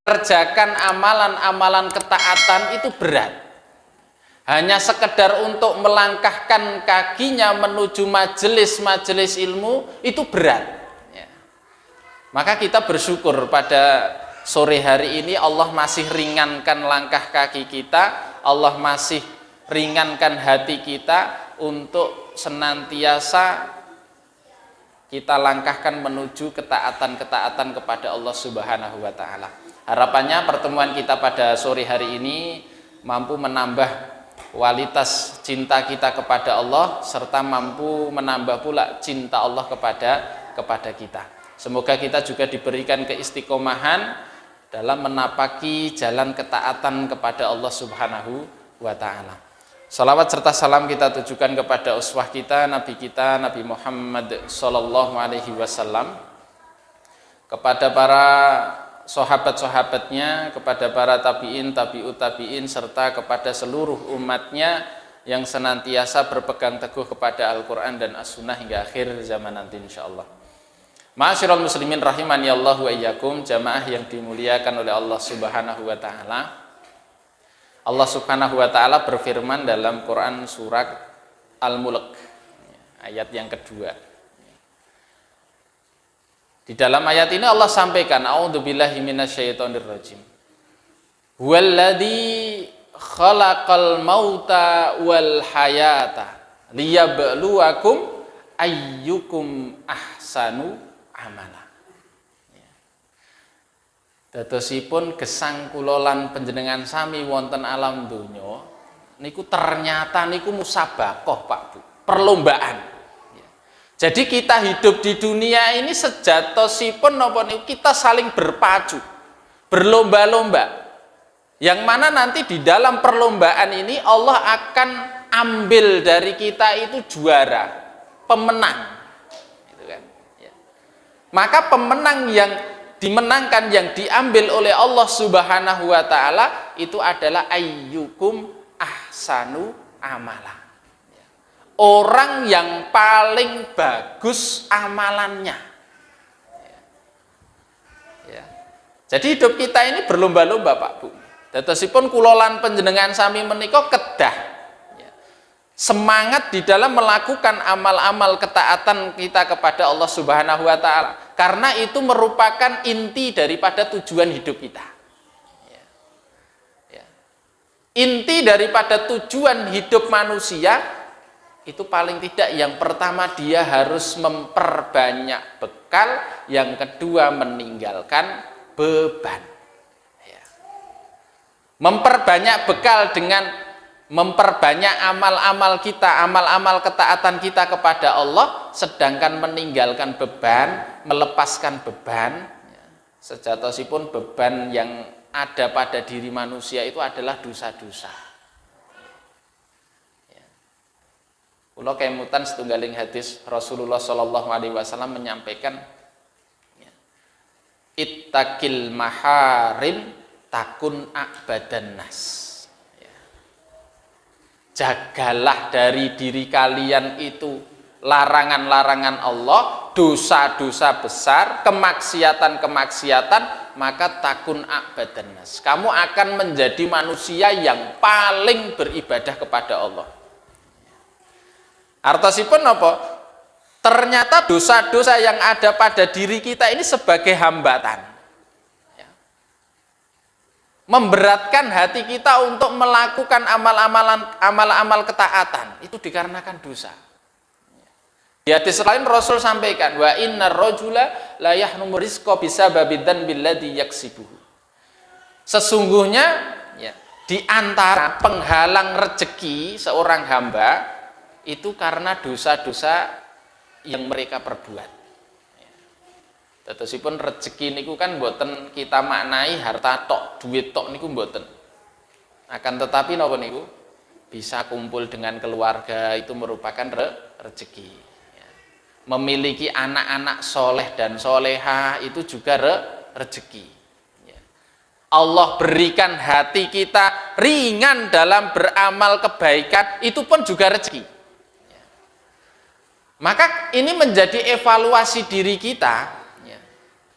mengerjakan amalan-amalan ketaatan itu berat. Hanya sekedar untuk melangkahkan kakinya menuju majelis-majelis ilmu itu berat. Ya. Maka kita bersyukur pada sore hari ini Allah masih ringankan langkah kaki kita, Allah masih ringankan hati kita untuk senantiasa kita langkahkan menuju ketaatan-ketaatan kepada Allah Subhanahu wa taala. Harapannya pertemuan kita pada sore hari ini mampu menambah kualitas cinta kita kepada Allah serta mampu menambah pula cinta Allah kepada kita. Semoga kita juga diberikan keistiqomahan dalam menapaki jalan ketaatan kepada Allah Subhanahu wa taala. Salawat serta salam kita tujukan kepada uswah kita Nabi Muhammad sallallahu alaihi wasallam, kepada para sahabat-sahabatnya, kepada para tabi'in, tabi'ut tabi'in, serta kepada seluruh umatnya yang senantiasa berpegang teguh kepada Al-Quran dan As-Sunnah hingga akhir zaman nanti insyaallah. Ma'asyiral muslimin rahimani Allah wa iyyakum, jamaah yang dimuliakan oleh Allah Subhanahu wa taala. Allah Subhanahu wa taala berfirman dalam Quran surat Al-Mulk ayat yang kedua. Di dalam ayat ini Allah sampaikan, a'udzubillahi minasyaitonirrajim. Huwallazi khalaqal mauta wal hayata liyabluwakum ayyukum ahsanu amala. Dadosipun gesang kula lan panjenengan sami wonten alam donya niku ternyata niku musabakoh Pak Bu, perlombaan. Jadi kita hidup di dunia ini sejatosipun napa niku kita saling berpacu, berlomba-lomba. Yang mana nanti di dalam perlombaan ini Allah akan ambil dari kita itu juara, pemenang. Gitu kan? Ya. Maka pemenang yang dimenangkan, yang diambil oleh Allah Subhanahu wa taala itu adalah ayyukum ahsanu amala. Orang yang paling bagus amalannya. Ya. Jadi hidup kita ini berlomba-lomba Pak Bu. Dadosipun kula lan panjenengan sami menika kedah ya, semangat di dalam melakukan amal-amal ketaatan kita kepada Allah Subhanahu wa taala. Karena itu merupakan inti daripada tujuan hidup kita. Ya. Ya. Inti daripada tujuan hidup manusia itu paling tidak yang pertama dia harus memperbanyak bekal, yang kedua meninggalkan beban. Ya. Memperbanyak bekal dengan memperbanyak amal-amal kita, amal-amal ketaatan kita kepada Allah, sedangkan meninggalkan beban, melepaskan beban, ya. Sejatosipun beban yang ada pada diri manusia itu adalah dosa-dosa. Kula kemutan setunggaling hadis Rasulullah sallallahu alaihi wasallam menyampaikan ya, ittaqil maharim takun a'badan nas. Ya. Jagalah dari diri kalian itu larangan-larangan Allah, dosa-dosa besar, kemaksiatan-kemaksiatan, maka takun a'badan nas. Kamu akan menjadi manusia yang paling beribadah kepada Allah. Artosipun apa? Ternyata dosa-dosa yang ada pada diri kita ini sebagai hambatan. Ya. Memberatkan hati kita untuk melakukan amal-amal ketaatan. Itu dikarenakan dosa. Di hadis lain Rasul sampaikan, wa innar rajula la yahnumu rizqa bisababi dzanbil ladzi yaksibuhu. Sesungguhnya ya, di antara penghalang rezeki seorang hamba itu karena dosa-dosa yang mereka perbuat. Tetesipun rezeki niku kan mboten kita maknai harta tok, duit tok niku mboten. Akan tetapi napa niku bisa kumpul dengan keluarga itu merupakan rezeki. Memiliki anak-anak soleh dan soleha itu juga rezeki. Allah berikan hati kita ringan dalam beramal kebaikan, itu pun juga rezeki. Maka ini menjadi evaluasi diri kita ya.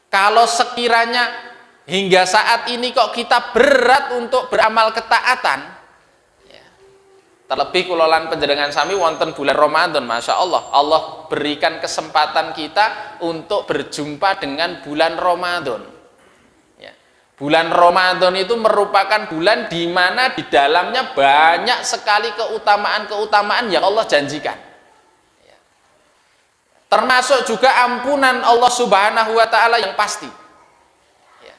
Kalau sekiranya hingga saat ini kok kita berat untuk beramal ketaatan. Ya. Terlebih kulolan panjenengan sami wonten bulan Ramadan, Masya Allah, Allah berikan kesempatan kita untuk berjumpa dengan bulan Ramadan. Ya. Bulan Ramadan itu merupakan bulan di mana di dalamnya banyak sekali keutamaan-keutamaan yang Allah janjikan. Termasuk juga ampunan Allah Subhanahu wa Ta'ala yang pasti. Ya.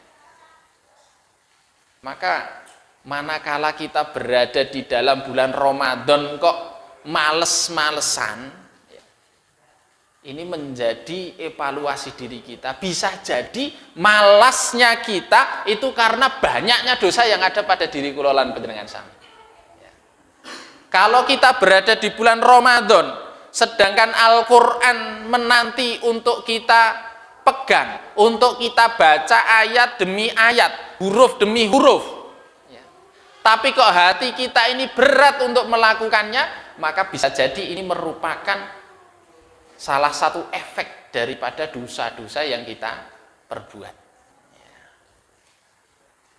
Maka manakala kita berada di dalam bulan Ramadan kok males-malesan, ya, ini menjadi evaluasi diri kita. Bisa jadi malasnya kita itu karena banyaknya dosa yang ada pada diri kulolan panjenengan sami. Ya. Kalau kita berada di bulan Ramadan, sedangkan Al-Quran menanti untuk kita pegang, untuk kita baca ayat demi ayat, huruf demi huruf, ya. Tapi kok hati kita ini berat untuk melakukannya, maka bisa jadi ini merupakan salah satu efek daripada dosa-dosa yang kita perbuat, ya.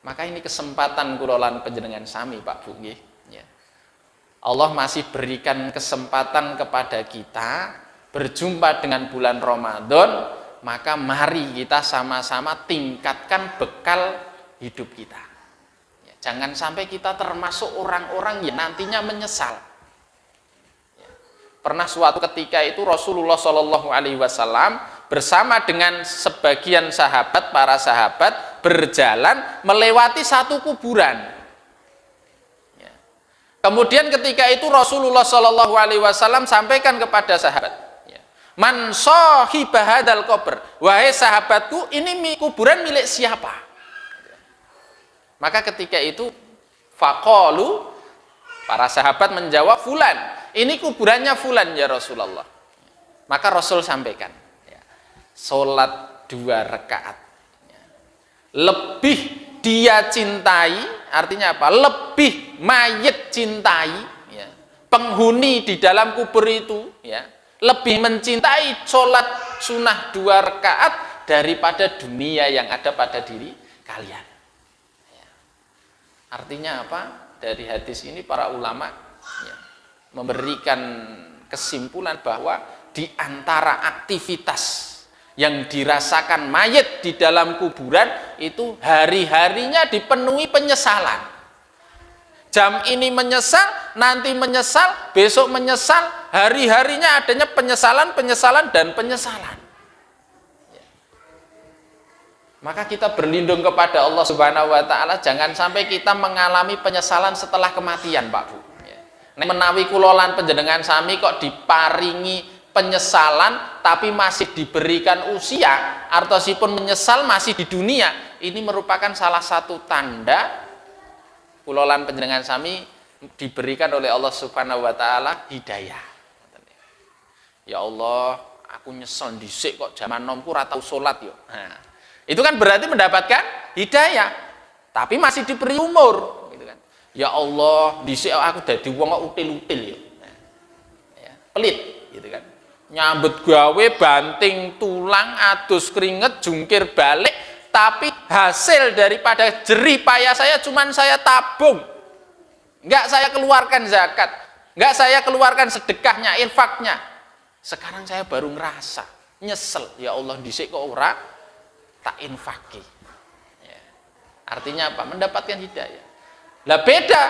Maka ini kesempatan kulolan panjenengan sami Pak Bu nggih. Allah masih berikan kesempatan kepada kita berjumpa dengan bulan Ramadan, maka mari kita sama-sama tingkatkan bekal hidup kita. Ya, jangan sampai kita termasuk orang-orang yang nantinya menyesal. Ya, pernah suatu ketika itu Rasulullah Shallallahu Alaihi Wasallam bersama dengan sebagian sahabat, para sahabat berjalan melewati satu kuburan. Kemudian ketika itu Rasulullah Shallallahu Alaihi Wasallam sampaikan kepada sahabat, man sahibah hadzal qabr, wahai sahabatku, ini kuburan milik siapa? Maka ketika itu faqalu, para sahabat menjawab, fulan, ini kuburannya fulan ya Rasulullah. Maka Rasul sampaikan, sholat 2 rakaat, lebih dia cintai, artinya apa? Lebih mayit cintai, ya, penghuni di dalam kubur itu, ya, lebih mencintai sholat sunnah 2 rakaat daripada dunia yang ada pada diri kalian. Ya. Artinya apa? Dari hadis ini para ulama, ya, memberikan kesimpulan bahwa di antara aktivitas yang dirasakan mayit di dalam kuburan itu hari-harinya dipenuhi penyesalan. Jam ini menyesal, nanti menyesal, besok menyesal, hari-harinya adanya penyesalan, penyesalan, dan penyesalan. Ya. Maka kita berlindung kepada Allah Subhanahu wa Ta'ala, jangan sampai kita mengalami penyesalan setelah kematian, Pak Bu. Ya. Menawi kulolan panjenengan sami kok diparingi penyesalan tapi masih diberikan usia, artosipun menyesal masih di dunia, ini merupakan salah satu tanda kulolan panjenengan sami diberikan oleh Allah Subhanahu wa Ta'ala hidayah. Ya Allah, aku nyesel dhisik kok zaman nomku ora tau salat yo. Nah, itu kan berarti mendapatkan hidayah, tapi masih diberi umur, gitu kan. Ya Allah, dhisik aku dadi wong kok util-util yo. Nah, ya, pelit, gitu kan. Nyambut gawe banting tulang adus keringet jungkir balik, tapi hasil daripada jerih payah saya cuman saya tabung, nggak saya keluarkan zakat, nggak saya keluarkan sedekahnya, infaknya. Sekarang saya baru ngerasa nyesel, ya Allah dhisik kok ora tak infaki, ya. Artinya apa? Mendapatkan hidayah. Lah beda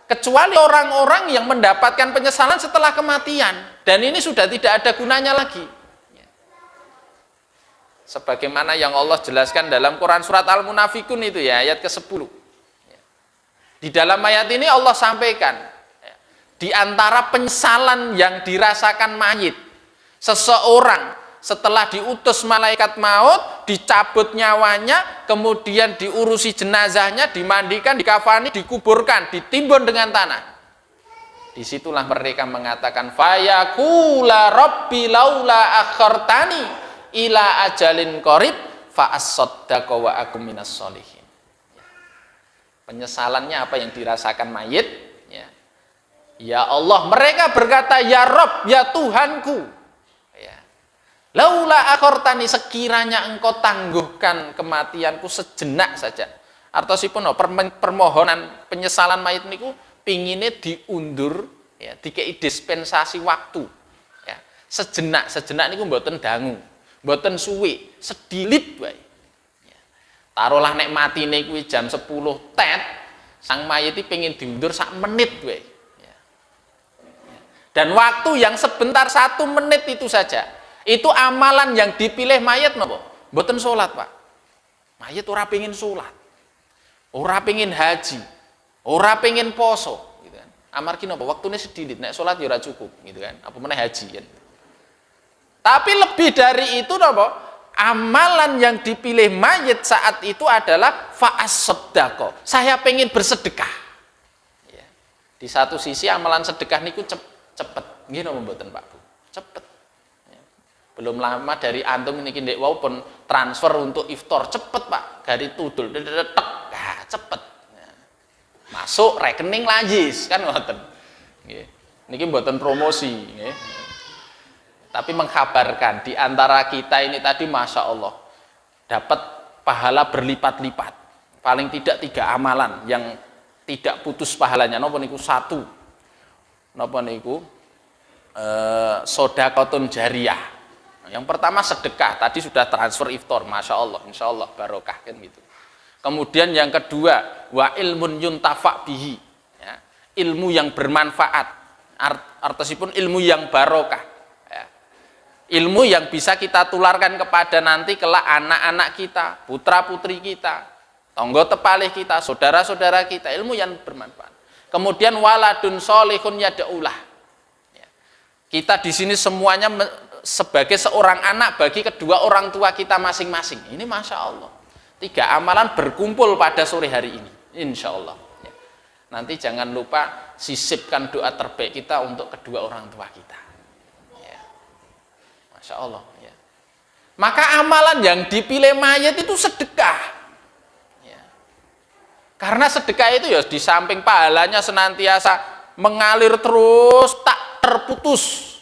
kecuali orang-orang yang mendapatkan penyesalan setelah kematian, dan ini sudah tidak ada gunanya lagi. Sebagaimana yang Allah jelaskan dalam Quran surat Al-Munafikun itu, ya, ayat ke-10. Di dalam ayat ini Allah sampaikan, di antara penyesalan yang dirasakan mayit, seseorang setelah diutus malaikat maut, dicabut nyawanya, kemudian diurusi jenazahnya, dimandikan, dikafani, dikuburkan, ditimbun dengan tanah. Disitulah mereka mengatakan, fayaqula rabbi laula akhartani ila ajalin qarib fa as-saddaqa wa akum minas sholihin. Penyesalannya apa yang dirasakan mayit? Ya Allah, mereka berkata, ya Rabb, ya Tuhanku, laula laula akhortani, sekiranya engkau tangguhkan kematianku sejenak saja. Artosipun permohonan penyesalan mayit niku pingine diundur, ya, dikei dispensasi waktu. Ya, sejenak niku mboten dangu, mboten suwe, sedilit wae. Ya. Taruhlah nek matine kuwi jam 10 tet, sang mayit iki pengin diundur sak menit wae. Ya. Ya. Dan waktu yang sebentar 1 menit itu saja. Itu amalan yang dipilih mayit napa? Mboten salat, Pak. Mayit ora pengin salat. Ora pengin haji. Ora pengin poso, gitu kan. Amargi napa? Waktune sedilit, nek salat ya ora cukup, gitu kan. Apa meneh haji kan. Tapi lebih dari itu napa? Amalan yang dipilih mayit saat itu adalah fa'as-shaddaqah. Saya pengen bersedekah. Ya. Di satu sisi amalan sedekah niku cepet. Nggih napa mboten, Pak Bu? Cepet. Belum lama dari antum ini ndek wau pun transfer untuk iftar cepet, Pak. Gari tudul tek, cepet. Masuk rekening lajis kan ngoten. Nggih. Niki mboten promosi, nggih. Tapi mengkabarkan di antara kita ini tadi Masya Allah dapat pahala berlipat-lipat. Paling tidak 3 amalan yang tidak putus pahalanya. Napa niku 1. Napa niku? Sodaqatun jariyah. Yang pertama sedekah, tadi sudah transfer iftar, Masya Allah, Insya Allah barokah kan gitu. Kemudian yang kedua, wa ilmun yuntafa bihi, ya, ilmu yang bermanfaat, artosipun ilmu yang barokah, ya. Ilmu yang bisa kita tularkan kepada nanti kelak anak-anak kita, putra putri kita, tonggo tepalih kita, saudara-saudara kita, ilmu yang bermanfaat. Kemudian waladun sholihun yad'ulah, ya. Kita di sini semuanya sebagai seorang anak bagi kedua orang tua kita masing-masing. Ini Masya Allah 3 amalan berkumpul pada sore hari ini, Insya Allah. Ya. Nanti jangan lupa sisipkan doa terbaik kita untuk kedua orang tua kita. Ya. Masya Allah. Ya. Maka amalan yang dipilih mayat itu sedekah. Ya. Karena sedekah itu ya di samping pahalanya senantiasa mengalir terus tak terputus.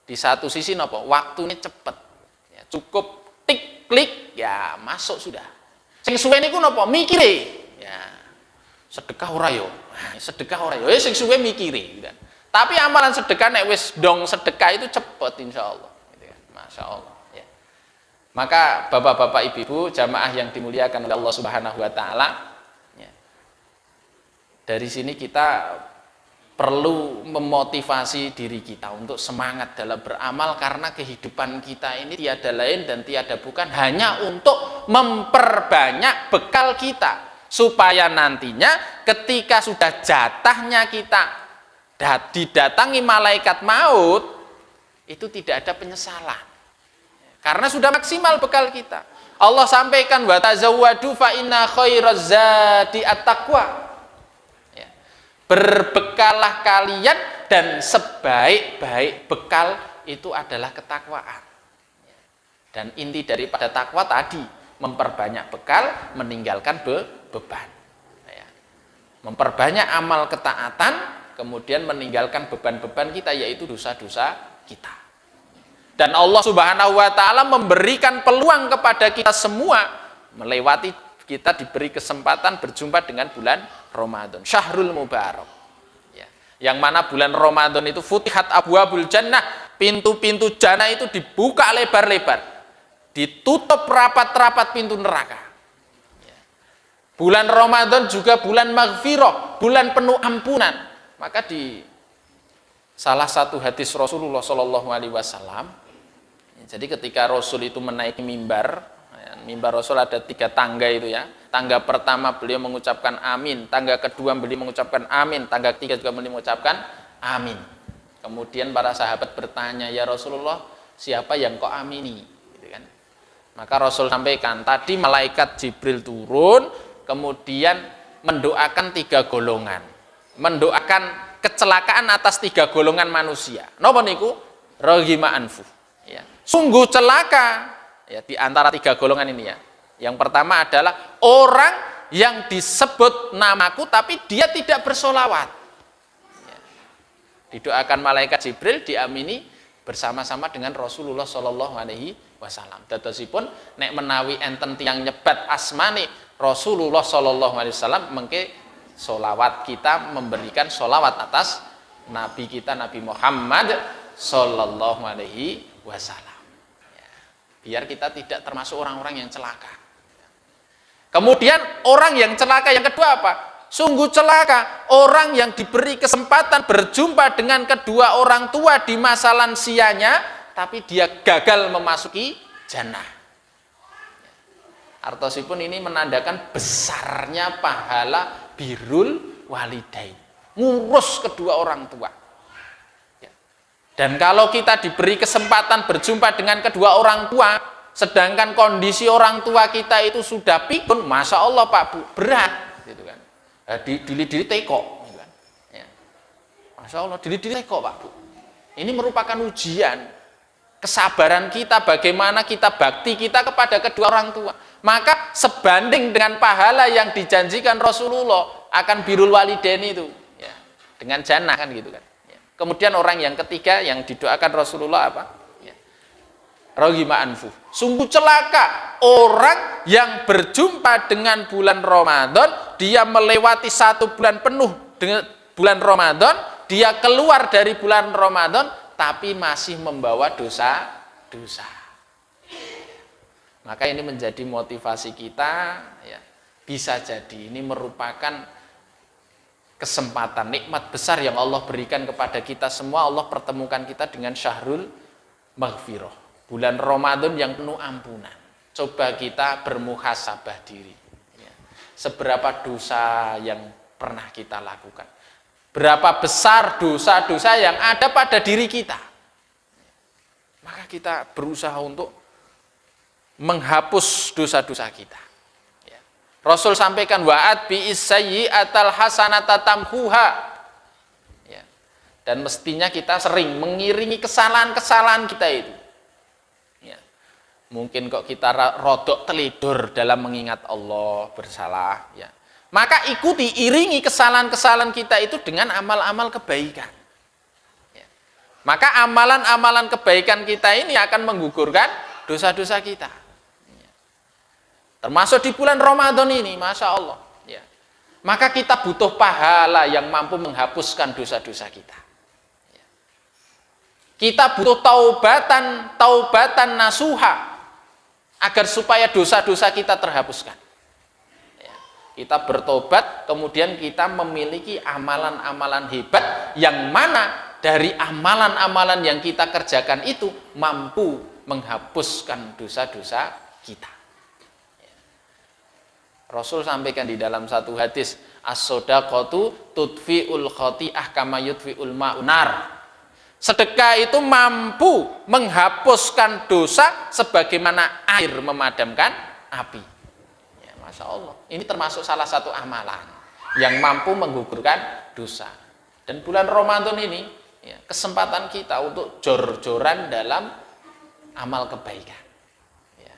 Di satu sisi nopo waktunya cepet, ya, cukup tik klik ya masuk sudah. Sing suwe niku nopo mikire, ya sedekah ora yo, sedekah ora yo, sing suwe mikire. Gitu. Tapi amalan sedekah nek wis dong sedekah itu cepet insya Allah, gitu ya. Masya Allah. Ya. Maka bapak-bapak ibu-ibu jamaah yang dimuliakan oleh Allah Subhanahu Wa Taala, ya. Dari sini kita perlu memotivasi diri kita untuk semangat dalam beramal karena kehidupan kita ini tiada lain dan tiada bukan hanya untuk memperbanyak bekal kita supaya nantinya ketika sudah jatahnya kita didatangi malaikat maut itu tidak ada penyesalan karena sudah maksimal bekal kita. Allah sampaikan wa tazawwadu fa inna khairaz zadi at-taqwa. Berbekalah kalian dan sebaik-baik bekal itu adalah ketakwaan. Dan inti daripada takwa tadi memperbanyak bekal, meninggalkan beban. Memperbanyak amal ketaatan, kemudian meninggalkan beban-beban kita yaitu dosa-dosa kita. Dan Allah Subhanahu Wa Taala memberikan peluang kepada kita semua melewati. Kita diberi kesempatan berjumpa dengan bulan Ramadan, Syahrul Mubarak. Ya. Yang mana bulan Ramadan itu futihat abwabul jannah, pintu-pintu jannah itu dibuka lebar-lebar, ditutup rapat-rapat pintu neraka. Ya. Bulan Ramadan juga bulan maghfirah, bulan penuh ampunan. Maka di salah satu hadis Rasulullah Shallallahu Alaihi Wasallam, jadi ketika Rasul itu menaiki mimbar Rasul ada 3 tangga itu ya. Tangga pertama beliau mengucapkan amin, tangga kedua beliau mengucapkan amin, tangga ketiga juga beliau mengucapkan amin. Kemudian para sahabat bertanya, ya Rasulullah, siapa yang kau amini? Gitu kan. Maka Rasul sampaikan, tadi malaikat Jibril turun, kemudian mendoakan 3 golongan, mendoakan kecelakaan atas 3 golongan manusia. Napa niku? Raghima anfu. Ya. Sungguh celaka. Ya, di antara 3 golongan ini ya. Yang pertama adalah orang yang disebut namaku tapi dia tidak bersolawat. Ya. Didoakan malaikat Jibril, diamini, bersama-sama dengan Rasulullah Shallallahu Alaihi Wasallam. Dadosipun nek menawi enten tiyang nyebat asmane Rasulullah Shallallahu Alaihi Wasallam, mengke solawat kita memberikan solawat atas Nabi kita Nabi Muhammad Shallallahu Alaihi Wasallam. Ya, biar kita tidak termasuk orang-orang yang celaka. Kemudian orang yang celaka yang kedua apa? Sungguh celaka orang yang diberi kesempatan berjumpa dengan kedua orang tua di masa lansianya, tapi dia gagal memasuki jannah. Artosipun ini menandakan besarnya pahala birrul walidain, ngurus kedua orang tua. Dan kalau kita diberi kesempatan berjumpa dengan kedua orang tua, sedangkan kondisi orang tua kita itu sudah pikun, masya Allah Pak Bu, berat, gitu kan. Dili-dili teko, gitu kan. Ya. Masya Allah, dili-dili teko Pak Bu. Ini merupakan ujian kesabaran kita, bagaimana kita bakti kita kepada kedua orang tua. Maka sebanding dengan pahala yang dijanjikan Rasulullah akan birrul walidain itu, ya, dengan jannah kan gitu kan. Ya. Kemudian orang yang ketiga yang didoakan Rasulullah apa? Raghima anfu. Sungguh celaka orang yang berjumpa dengan bulan Ramadan, dia melewati 1 bulan penuh dengan bulan Ramadan, dia keluar dari bulan Ramadan tapi masih membawa dosa-dosa. Maka ini menjadi motivasi kita, ya. Bisa jadi ini merupakan kesempatan nikmat besar yang Allah berikan kepada kita semua. Allah pertemukan kita dengan syahrul maghfirah, bulan Ramadan yang penuh ampunan. Coba kita bermuhasabah diri, ya. Seberapa dosa yang pernah kita lakukan, berapa besar dosa-dosa yang ada pada diri kita. Maka kita berusaha untuk menghapus dosa-dosa kita, ya. Rasul sampaikan wa'at bi'is sayyi'atal hasanata tamhuha, ya. Dan mestinya kita sering mengiringi kesalahan-kesalahan kita itu. Mungkin kok kita rodok telidur dalam mengingat Allah, bersalah, ya. Maka ikuti, iringi kesalahan-kesalahan kita itu dengan amal-amal kebaikan, ya. Maka amalan-amalan kebaikan kita ini akan menggugurkan dosa-dosa kita, ya. Termasuk di bulan Ramadan ini, masya Allah, ya. Maka kita butuh pahala yang mampu menghapuskan dosa-dosa kita, ya. Kita butuh taubatan nasuha, agar supaya dosa-dosa kita terhapuskan, ya. Kita bertobat, kemudian kita memiliki amalan-amalan hebat, yang mana dari amalan-amalan yang kita kerjakan itu mampu menghapuskan dosa-dosa kita, ya. Rasul sampaikan di dalam satu hadis, as-sodaqatu tudfi'ul khati'ah kama yudfi'ul ma'unar. Sedekah itu mampu menghapuskan dosa sebagaimana air memadamkan api, ya, masya Allah. Ini termasuk salah satu amalan yang mampu menggugurkan dosa. Dan bulan Ramadan ini, ya, kesempatan kita untuk jor-joran dalam amal kebaikan, ya.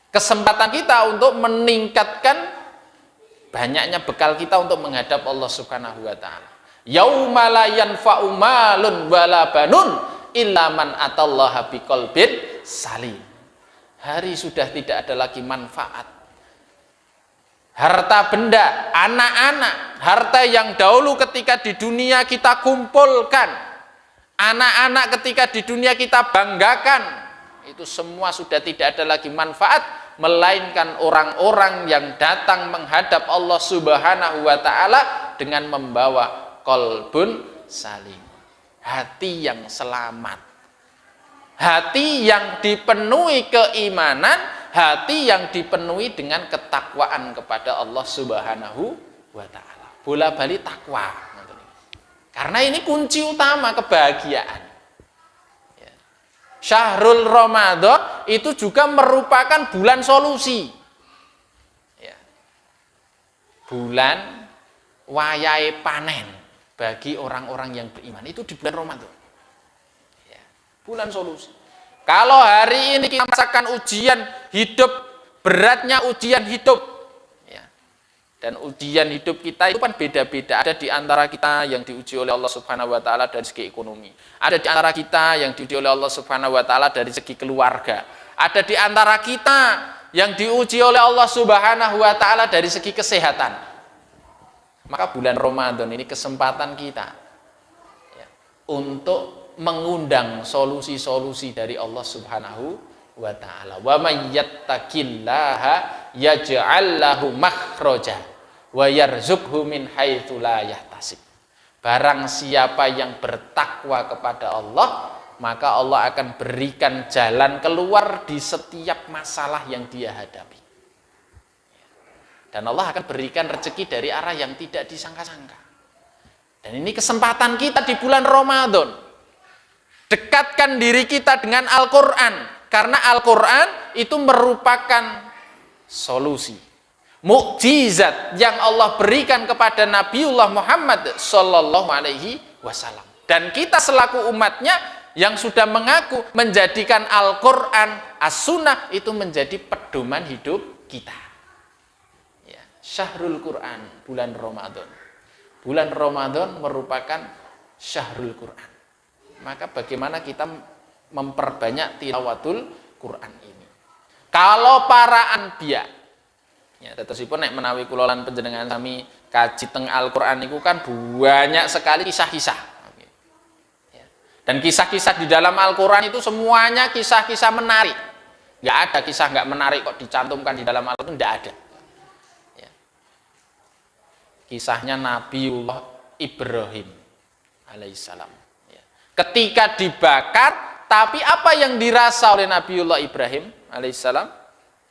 Kesempatan kita untuk meningkatkan banyaknya bekal kita untuk menghadap Allah Subhanahu wa Ta'ala. Yauma la yanfa'u malun wala banun illa man atallaha biqalbin salim. Hari sudah tidak ada lagi manfaat harta benda, anak-anak, harta yang dahulu ketika di dunia kita kumpulkan, anak-anak ketika di dunia kita banggakan, itu semua sudah tidak ada lagi manfaat, melainkan orang-orang yang datang menghadap Allah Subhanahu wa Ta'ala dengan membawa qalbun salim, hati yang selamat, hati yang dipenuhi keimanan, hati yang dipenuhi dengan ketakwaan kepada Allah Subhanahu wa Ta'ala. Bola bali takwa, karena ini kunci utama kebahagiaan, ya. Syahrul Ramadan itu juga merupakan bulan solusi, ya. Bulan wayahe panen bagi orang-orang yang beriman itu di bulan Ramadan, ya, bulan solusi. Kalau hari ini kita merasakan ujian hidup, beratnya ujian hidup, ya, Dan ujian hidup kita itu kan beda-beda. Ada di antara kita yang diuji oleh Allah Subhanahu wa taala dari segi ekonomi. Ada di antara kita yang diuji oleh Allah Subhanahu wa taala dari segi keluarga. Ada di antara kita yang diuji oleh Allah Subhanahu wa taala dari segi kesehatan. Maka bulan Ramadan ini kesempatan kita ya, untuk mengundang solusi-solusi dari Allah Subhanahu wa ta'ala. Wa may yattaqillaha yaj'al lahu makhraja wa yarzuqhu min haitsu la yahtasib. Barang siapa yang bertakwa kepada Allah, maka Allah akan berikan jalan keluar di setiap masalah yang dia hadapi. Dan Allah akan berikan rezeki dari arah yang tidak disangka-sangka. Dan ini kesempatan kita di bulan Ramadan. Dekatkan diri kita dengan Al-Quran. Karena Al-Quran itu merupakan solusi, mukjizat yang Allah berikan kepada Nabiullah Muhammad Sallallahu Alaihi Wasallam. Dan kita selaku umatnya yang sudah mengaku menjadikan Al-Quran, As-Sunnah itu menjadi pedoman hidup kita. Ya, Syahrul Quran, bulan Ramadan. Bulan Ramadan merupakan Syahrul Quran. Maka bagaimana kita memperbanyak tilawatul Quran ini. Kalau para anbiya, ya tetesipun nek menawi kula lan panjenengan sami kaji teng Al-Qur'an niku kan banyak sekali kisah-kisah. Ya. Dan kisah-kisah di dalam Al-Qur'an itu semuanya kisah-kisah menarik. Enggak ada kisah enggak menarik kok dicantumkan di dalam Al-Qur'an, enggak ada. Ya. Kisahnya Nabiullah Ibrahim alaihissalam. Ya. Ketika dibakar, tapi apa yang dirasa oleh Nabiullah Ibrahim alaihissalam?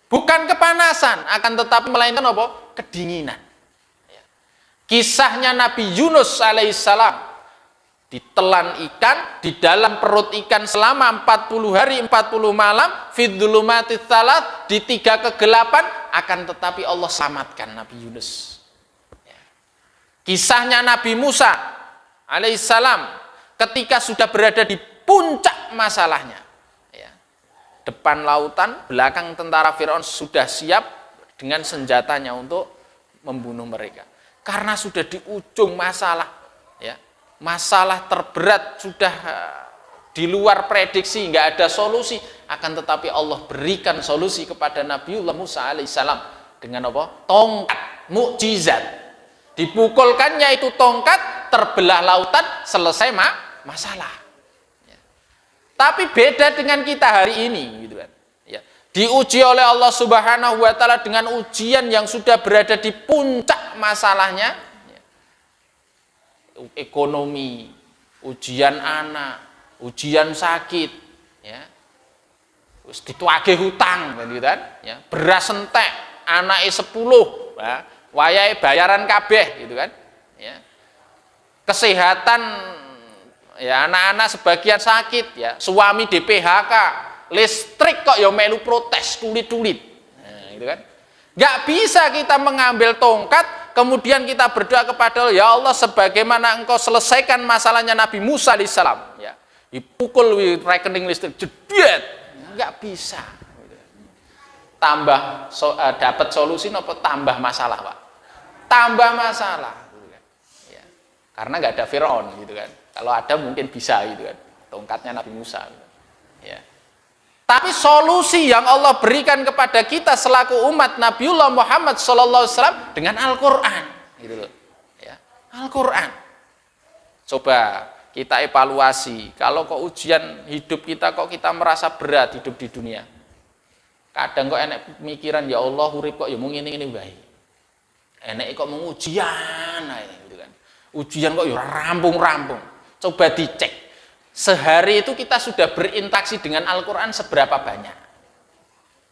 Bukan kepanasan, akan tetapi melainkan apa? Kedinginan. Kisahnya Nabi Yunus alaihissalam, ditelan ikan di dalam perut ikan selama 40 hari 40 malam, fidzulumatis tsalat, di 3 kegelapan, akan tetapi Allah selamatkan Nabi Yunus. Kisahnya Nabi Musa alaihissalam, ketika sudah berada di puncak masalahnya, ya. Depan lautan, belakang tentara Firaun sudah siap dengan senjatanya untuk membunuh mereka. Karena sudah di ujung masalah, ya. Masalah terberat sudah di luar prediksi, nggak ada solusi. Akan tetapi Allah berikan solusi kepada Nabiullah Musa alaihissalam dengan apa? Tongkat, mukjizat. Dipukulkannya itu tongkat, terbelah lautan, selesai masalah. Tapi beda dengan kita hari ini, gitu kan. Ya. Diuji oleh Allah Subhanahu wa taala dengan ujian yang sudah berada di puncak masalahnya. Ya. Ekonomi, ujian anak, ujian sakit, ya. Wis dituagih hutang, gitu kan. Ya. Beras entek, anake 10, ya. Wayahe bayaran kabeh, gitu kan. Ya. Kesehatan, ya anak-anak sebagian sakit, ya suami di PHK, listrik kok ya melu protes tulit-tulit, nah, gitu kan. Nggak bisa kita mengambil tongkat kemudian kita berdoa kepada Allah, ya Allah sebagaimana engkau selesaikan masalahnya Nabi Musa alaihissalam, ya dipukul rekening listrik jedet, nggak bisa. Tambah dapat solusi apa tambah masalah, Pak? Tambah masalah, gitu kan. Ya. Karena nggak ada Firaun, gitu kan. Kalau ada mungkin bisa, gitu kan, tongkatnya Nabi Musa. Gitu. Ya. Tapi solusi yang Allah berikan kepada kita selaku umat Nabiullah Muhammad SAW dengan Al-Quran, gitu loh. Ya. Al-Quran. Coba kita evaluasi, kalau kok ujian hidup kita kok kita merasa berat hidup di dunia. Kadang kok enek pemikiran, ya Allah urip kok ya mung ini wae. Enek kok mau ujian ae, gitu kan. Ujian kok ya rampung-rampung. Coba dicek, sehari itu kita sudah berinteraksi dengan Al-Quran seberapa banyak?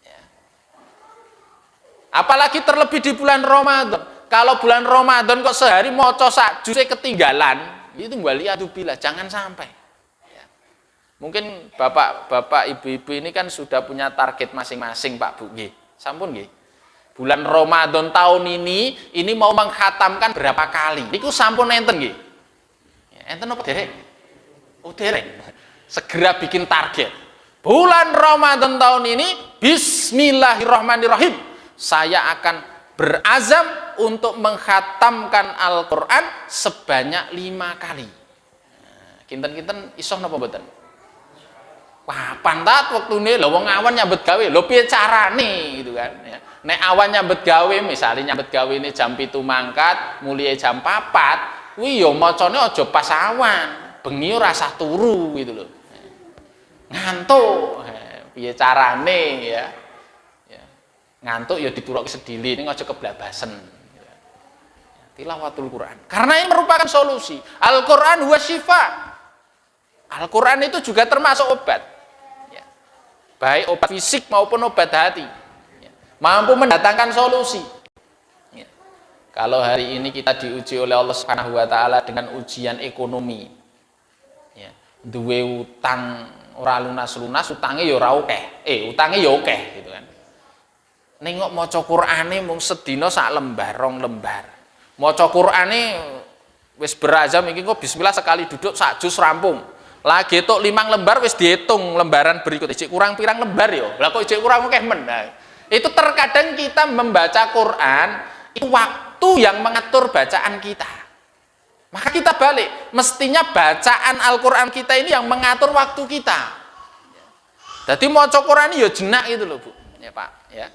Ya. Apalagi terlebih di bulan Ramadan. Kalau bulan Ramadan kok sehari maca sak juz ketinggalan, itu waliyadzubillah, jangan sampai. Ya. Mungkin bapak-bapak, ibu-ibu ini kan sudah punya target masing-masing, Pak Bu. Nggih. Sampun nggih. Bulan Ramadan tahun ini mau menghatamkan berapa kali? Niku sampun enten nggih. Enten apa derek? Oh derek. Segera bikin target. Bulan Ramadan tahun ini, bismillahirrahmanirrahim, saya akan berazam untuk menghatamkan Al-Quran sebanyak 5 kali. Kinten-kinten isoh napa mboten? Wah, pantat waktune lho wong awan nyambet gawe. Lho piye carane gitu kan ya. Nek awan nyambet gawe, misalnya nyambet gawe ini jam 7 mangkat, mulai jam 4, kuwi ya macane aja pas awan, bengi ora usah turu gitu lho. Ngantuk. Piye carane ya. Ya. Ngantuk ya diturukke sedili ning aja keblabasen. Ya. Tilawatul Quran. Karena ini merupakan solusi. Al-Quran huwa syifa. Al-Quran itu juga termasuk obat. Ya. Baik obat fisik maupun obat hati. Ya. Mampu mendatangkan solusi. Ya. Kalau hari ini kita diuji oleh Allah Subhanahu wa taala dengan ujian ekonomi. Ya. Duwe utang ora lunas-lunas, utange ya ora akeh. Utange ya akeh gitu kan. Ning kok maca Qur'ane mung sedina sak lembar, 2 lembar. Maca Qur'ane wis berazam iki kok bismillah sekali duduk sak juz rampung. Lagi tok 5 lembar wis dihitung lembaran berikut. Ijik kurang pirang lembar ya. Lah kok ijik kurang akeh men. Nah, itu terkadang kita membaca Quran itu waktu yang mengatur bacaan kita. Maka kita balik, mestinya bacaan Al-Quran kita ini yang mengatur waktu kita. Jadi maca Quran ya jenak gitu loh Bu. Ya Pak, ya.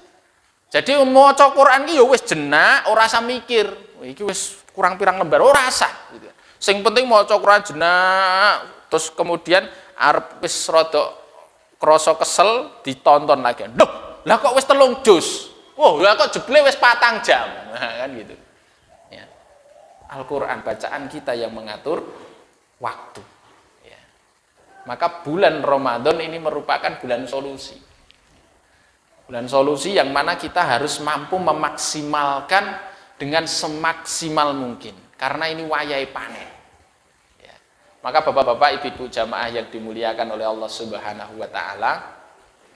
Jadi maca Quran iki ya wis jenak, ora usah mikir. Iki wis kurang pirang lembar, ora usah gitu. Sing penting maca Quran jenak. Terus kemudian arep wis rada krasa kesel ditonton lagi. Duh, lah kok wis 3 juz. Wah, lah kok jeble wis 4 jam. Nah, kan gitu. Ya. Al-Qur'an bacaan kita yang mengatur waktu. Ya. Maka bulan Ramadan ini merupakan bulan solusi. Bulan solusi yang mana kita harus mampu memaksimalkan dengan semaksimal mungkin. Karena ini wayai panen. Maka bapak-bapak, ibu-ibu jamaah yang dimuliakan oleh Allah Subhanahu wa taala,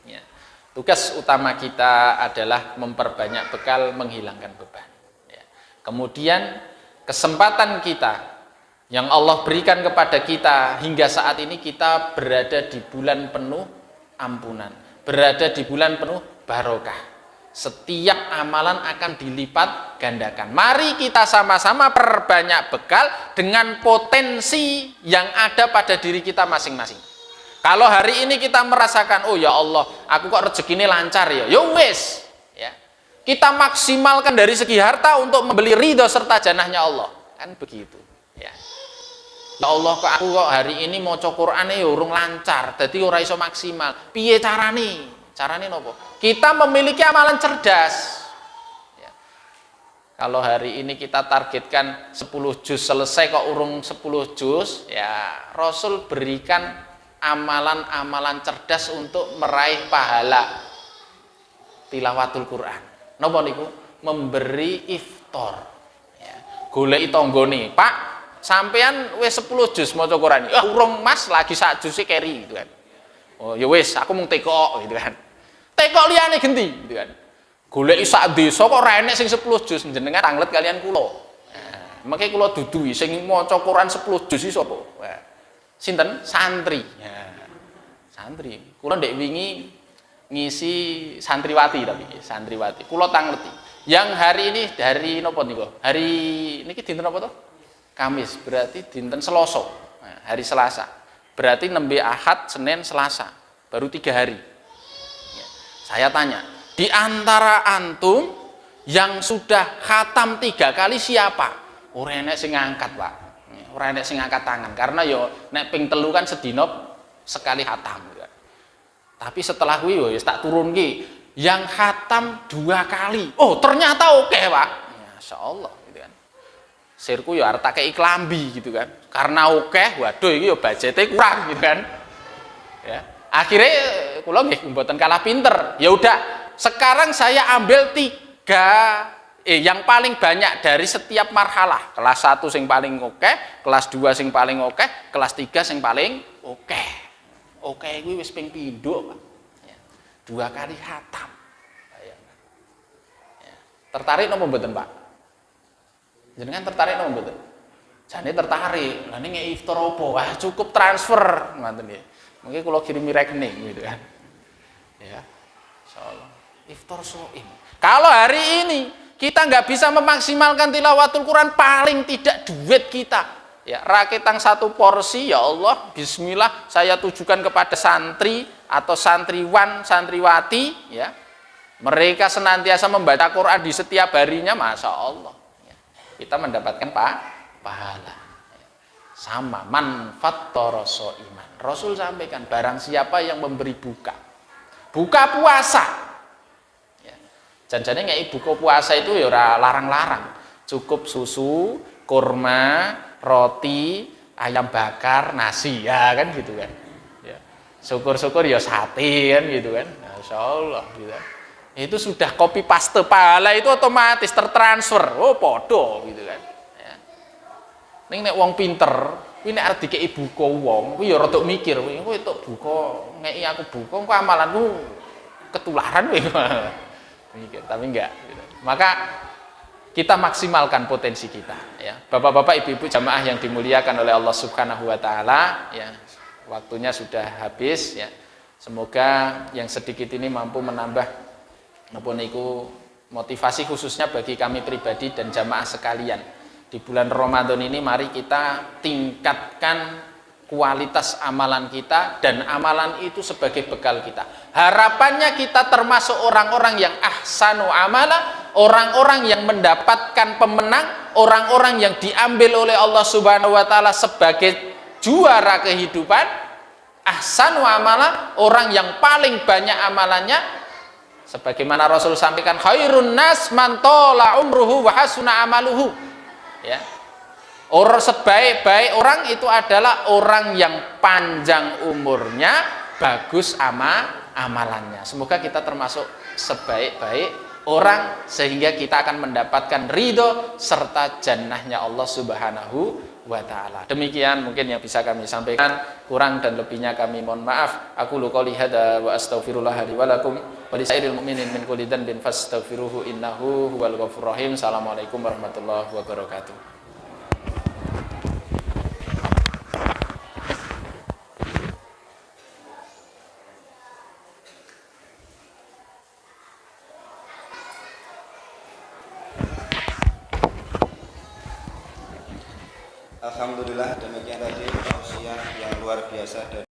ya, tugas utama kita adalah memperbanyak bekal menghilangkan beban. Ya. Kemudian kesempatan kita yang Allah berikan kepada kita hingga saat ini, kita berada di bulan penuh ampunan, berada di bulan penuh barokah. Setiap amalan akan dilipat gandakan. Mari kita sama-sama perbanyak bekal dengan potensi yang ada pada diri kita masing-masing. Kalau hari ini kita merasakan, oh ya Allah, aku kok rezeki ini lancar ya, ya wis, ya. Kita maksimalkan dari segi harta untuk membeli ridho serta janahnya Allah, kan begitu. Ya, ya Allah, kok hari ini maca Qur'ane ya urung lancar, dadi ora iso maksimal. Piye carane? Carane nopo? Kita memiliki amalan cerdas. Ya. Kalau hari ini kita targetkan 10 juz selesai kok urung 10 juz, ya Rasul berikan amalan-amalan cerdas untuk meraih pahala tilawatul Quran. Napa niku? Memberi iftar. Ya. Goleki tanggane, Pak, sampean wis 10 juz maca Quran. Urung Mas, lagi sak juz e keri gitu kan. Oh ya wis, aku mung teko gitu kan. Tekok liyane genti gitu kan. Goleki sak desa kok ora enek sing 10 juz, jenengan tanglet kalian kula. Nah, mengke kula duduhi sing maca Quran 10 juz iki sapa? Nah, sinten? Santri. Nah, santri. Kula ndek wingi ngisi santriwati tapi santriwati. Kula tangleti. Yang hari ini dari napa niku? Hari niki dinten apa to? Kamis, berarti dinten Selasa. Nah, hari Selasa. Berarti nembe Ahad, Senin, Selasa. Baru 3 hari. Saya tanya, di antara antum yang sudah khatam 3 kali siapa? Ora enek sing ngangkat, Pak. Ora enek sing ngangkat tangan karena yo nek ping 3 kan sedina sekali khatam. Tapi setelah kuwi yo tak turunke yang khatam 2 kali. Oh, ternyata oke, Pak. Masyaallah gitu kan. Sirku yo arep tak kei klambi gitu kan. Karena oke, waduh iki yo budgete kurang gitu kan. Ya. Akhirnya kula nggih mboten kalah pinter. Ya udah, sekarang saya ambil 3 yang paling banyak dari setiap marhalah. Kelas 1 sing paling oke, kelas 2 sing paling oke, kelas 3 sing paling oke. Oke kuwi wis ping pindho, Pak. Ya. 2 kali khatam. Ya. Tertarik napa mboten, Pak? Jenengan tertarik napa mboten? Jane tertarik. Lah ning iftar apa? Wah, cukup transfer ngoten nggih. Mungkin kalau kirimi rekening gitu kan. Ya. Insyaallah. Iftar shaim. Kalau hari ini Kita nggak bisa memaksimalkan tilawatul Quran, paling tidak duit kita. Ya, rakitang satu porsi, ya Allah, bismillah, saya tujukan kepada santri atau santriwan, santriwati, ya. Mereka senantiasa membaca Quran di setiap harinya, masya Allah. Ya. Kita mendapatkan pahala. Ya. Sama, manfaat toroso iman. Rasul sampaikan, barang siapa yang memberi buka puasa. Ya. Janjane nggak buka puasa itu ya larang-larang. Cukup susu, kurma, roti, ayam bakar, nasi, ya kan gitu kan. Ya. Syukur-syukur ya sate kan gitu kan. Masya Allah gitu. Itu sudah copy paste, pahala itu otomatis tertransfer. Oh podo gitu kan. Ya. Ning nek wong pinter, kuwi nek arep dikeki buka wong, kuwi ya rada mikir, kowe tok buka, ngeki aku buka, engko amalanku ketularan kowe. Mikir, tapi enggak gitu. Maka kita maksimalkan potensi kita, ya. Bapak-bapak, ibu-ibu jamaah yang dimuliakan oleh Allah Subhanahu wa taala, ya. Waktunya sudah habis, ya. Semoga yang sedikit ini mampu menambah motivasi khususnya bagi kami pribadi dan jamaah sekalian. Di bulan Ramadan ini mari kita tingkatkan kualitas amalan kita, dan amalan itu sebagai bekal kita. Harapannya kita termasuk orang-orang yang ahsanu amala, orang-orang yang mendapatkan pemenang, orang-orang yang diambil oleh Allah Subhanahu wa taala sebagai juara kehidupan. Ahsanu amala, orang yang paling banyak amalannya, sebagaimana Rasul sampaikan, khairun nas man tola umruhu wa hasuna amaluhu. Ya. Orang sebaik-baik orang itu adalah orang yang panjang umurnya, bagus amalannya. Semoga kita termasuk sebaik-baik orang, sehingga kita akan mendapatkan ridho serta jannahnya Allah Subhanahu wa ta'ala. Demikian mungkin yang bisa kami sampaikan, kurang dan lebihnya kami mohon maaf. Aku qouli hadza wa astaghfirullah li wa lakum wa lisairil mu'minin min kulli dhanbin fastaghfiruhu innahu huwal ghafurur rahim. Assalamualaikum warahmatullahi wabarakatuh. Alhamdulillah, demikian tadi tausiah yang luar biasa dari